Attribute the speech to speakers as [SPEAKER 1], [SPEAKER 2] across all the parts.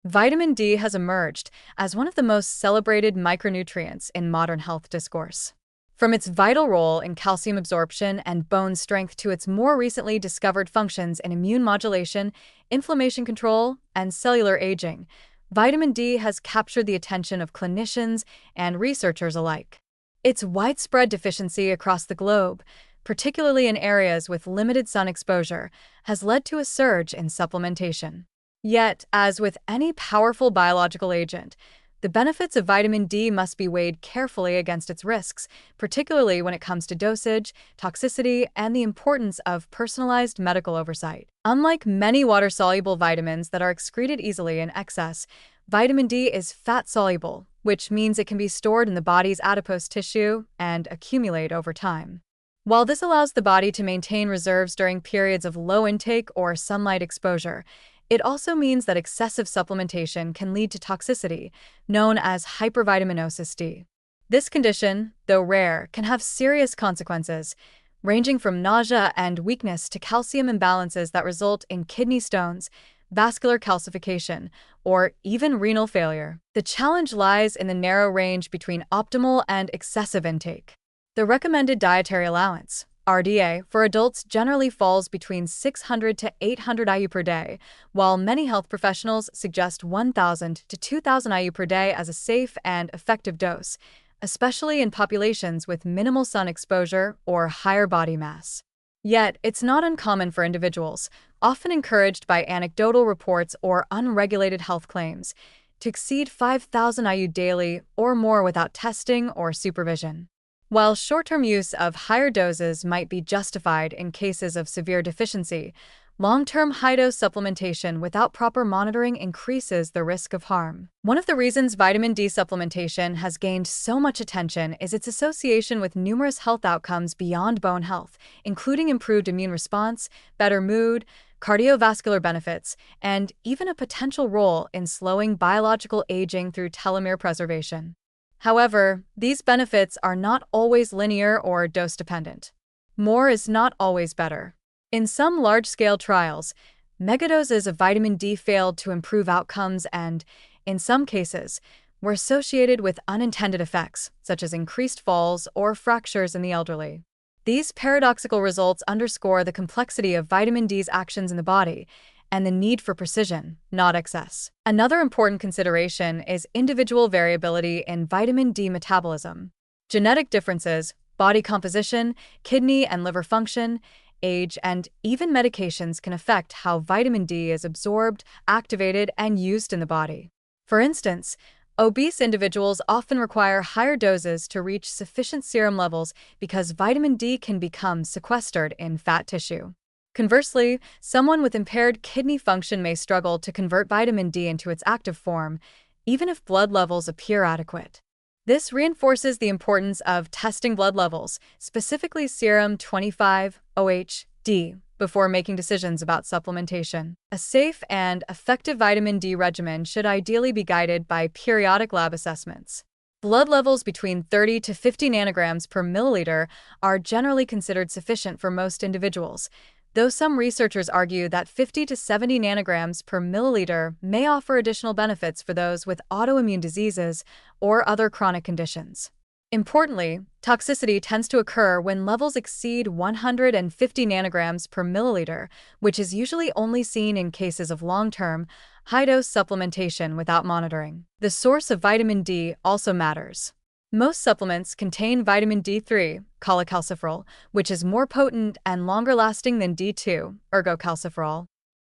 [SPEAKER 1] Vitamin D has emerged as one of the most celebrated micronutrients in modern health discourse. From its vital role in calcium absorption and bone strength to its more recently discovered functions in immune modulation, inflammation control, and cellular aging, vitamin D has captured the attention of clinicians and researchers alike. Its widespread deficiency across the globe, particularly in areas with limited sun exposure, has led to a surge in supplementation. Yet, as with any powerful biological agent, the benefits of vitamin D must be weighed carefully against its risks, particularly when it comes to dosage, toxicity, and the importance of personalized medical oversight. Unlike many water-soluble vitamins that are excreted easily in excess, vitamin D is fat-soluble, which means it can be stored in the body's adipose tissue and accumulate over time. While this allows the body to maintain reserves during periods of low intake or sunlight exposure, it also means that excessive supplementation can lead to toxicity, known as hypervitaminosis D. This condition, though rare, can have serious consequences, ranging from nausea and weakness to calcium imbalances that result in kidney stones, vascular calcification, or even renal failure. The challenge lies in the narrow range between optimal and excessive intake. The recommended dietary allowance, RDA, for adults generally falls between 600 to 800 IU per day, while many health professionals suggest 1,000 to 2,000 IU per day as a safe and effective dose, especially in populations with minimal sun exposure or higher body mass. Yet, it's not uncommon for individuals, often encouraged by anecdotal reports or unregulated health claims, to exceed 5,000 IU daily or more without testing or supervision. While short-term use of higher doses might be justified in cases of severe deficiency, long-term high-dose supplementation without proper monitoring increases the risk of harm. One of the reasons vitamin D supplementation has gained so much attention is its association with numerous health outcomes beyond bone health, including improved immune response, better mood, cardiovascular benefits, and even a potential role in slowing biological aging through telomere preservation. However, these benefits are not always linear or dose-dependent. More is not always better. In some large-scale trials, megadoses of vitamin D failed to improve outcomes and, in some cases, were associated with unintended effects, such as increased falls or fractures in the elderly. These paradoxical results underscore the complexity of vitamin D's actions in the body and the need for precision, not excess. Another important consideration is individual variability in vitamin D metabolism. Genetic differences, body composition, kidney and liver function, age, and even medications can affect how vitamin D is absorbed, activated, and used in the body. For instance, obese individuals often require higher doses to reach sufficient serum levels because vitamin D can become sequestered in fat tissue. Conversely, someone with impaired kidney function may struggle to convert vitamin D into its active form, even if blood levels appear adequate. This reinforces the importance of testing blood levels, specifically serum 25-OH-D, before making decisions about supplementation. A safe and effective vitamin D regimen should ideally be guided by periodic lab assessments. Blood levels between 30 to 50 nanograms per milliliter are generally considered sufficient for most individuals, though some researchers argue that 50 to 70 nanograms per milliliter may offer additional benefits for those with autoimmune diseases or other chronic conditions. Importantly, toxicity tends to occur when levels exceed 150 nanograms per milliliter, which is usually only seen in cases of long-term, high-dose supplementation without monitoring. The source of vitamin D also matters. Most supplements contain vitamin D3, cholecalciferol, which is more potent and longer-lasting than D2, ergocalciferol.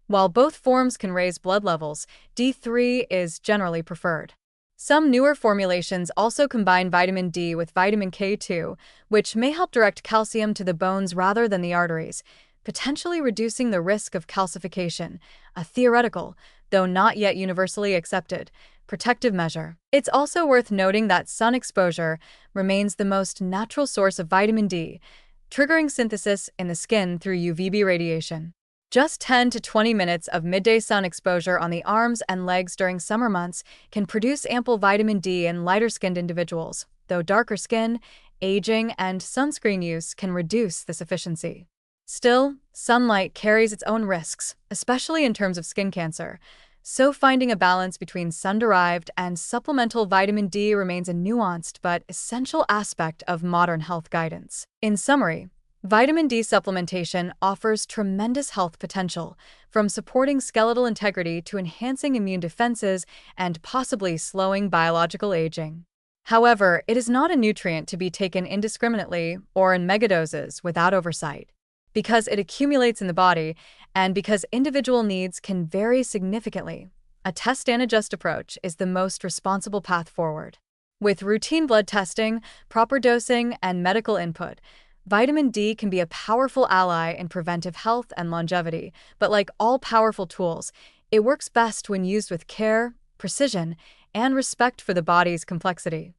[SPEAKER 1] While both forms can raise blood levels, D3 is generally preferred. Some newer formulations also combine vitamin D with vitamin K2, which may help direct calcium to the bones rather than the arteries, potentially reducing the risk of calcification, a theoretical, though not yet universally accepted, protective measure. It's also worth noting that sun exposure remains the most natural source of vitamin D, triggering synthesis in the skin through UVB radiation. Just 10 to 20 minutes of midday sun exposure on the arms and legs during summer months can produce ample vitamin D in lighter-skinned individuals, though darker skin, aging, and sunscreen use can reduce this efficiency. Still, sunlight carries its own risks, especially in terms of skin cancer. So finding a balance between sun-derived and supplemental vitamin D remains a nuanced but essential aspect of modern health guidance. In summary, vitamin D supplementation offers tremendous health potential, from supporting skeletal integrity to enhancing immune defenses and possibly slowing biological aging. However, it is not a nutrient to be taken indiscriminately or in megadoses without oversight, because it accumulates in the body and because individual needs can vary significantly. A test and adjust approach is the most responsible path forward. With routine blood testing, proper dosing, and medical input, vitamin D can be a powerful ally in preventive health and longevity, but like all powerful tools, it works best when used with care, precision, and respect for the body's complexity.